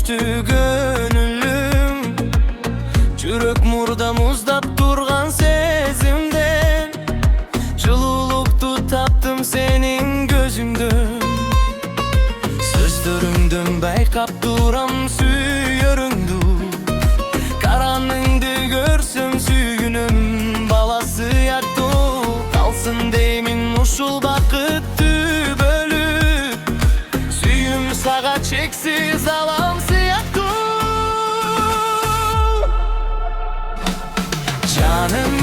düştü gönlüm. Çürük murda muzdap durgan sezimden, жылуулукту таптым senin gözünden. Sözlörüңдөн байкап турам сүйөрүңдү, караныңды көрсөм сүйгүнүм бала сыяктуу. Калсын деймин ушул бакыттуу бөлүп, сүйүм сага чексиз алам сыяктуу. Canım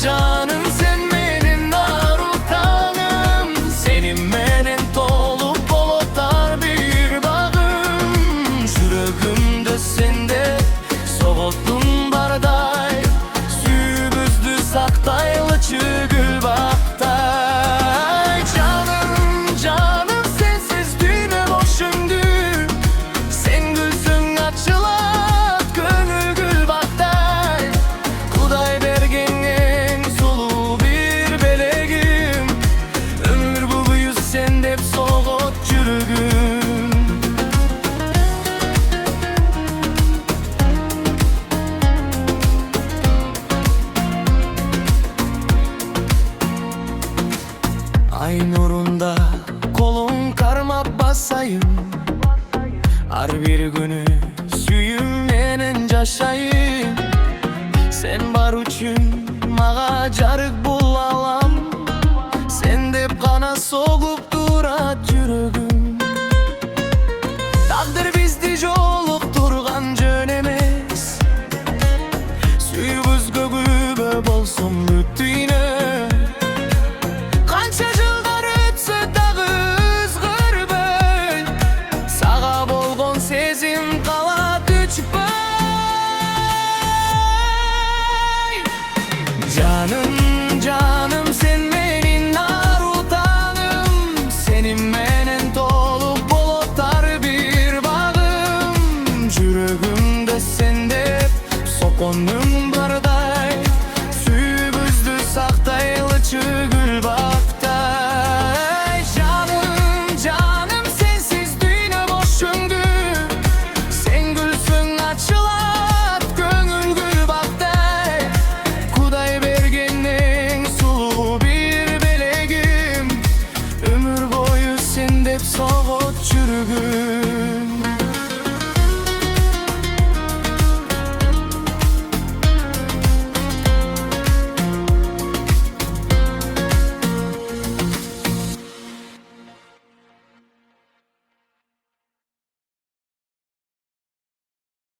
canım sen menin arutaным, senin menen tolup bolotar bir bağım. Жүрөгүмдө сенде соготтун бардай, сүйүүбүздү сактайлычы гүл бактай. Canım canım sensiz dünya boş öndü, sen gülsün açılat gönül gül bakтай. Kuday bergen en sulu bir belegim, ömür boyu sen dep soğut жүрөгүм. Ay nurunda kolun karmap basayım, har bir günü sүйүм менен жашайын. Sen бар үчүн мага жарык бул алам, sen деп гана согуп турат жүрөгүм. Тагдыр бизди жолуктурган жөн эмес, сүйүүбүзгө күбө болсун бүттүйнө. Канча жылдар өтсө дагы өзгөрбөй, сага болгон сезим калат өчпөй. Canım canım sen menin arutaным, senin menen tolup bolotar bir bağım. Жүрөгүмдө sen деп сокон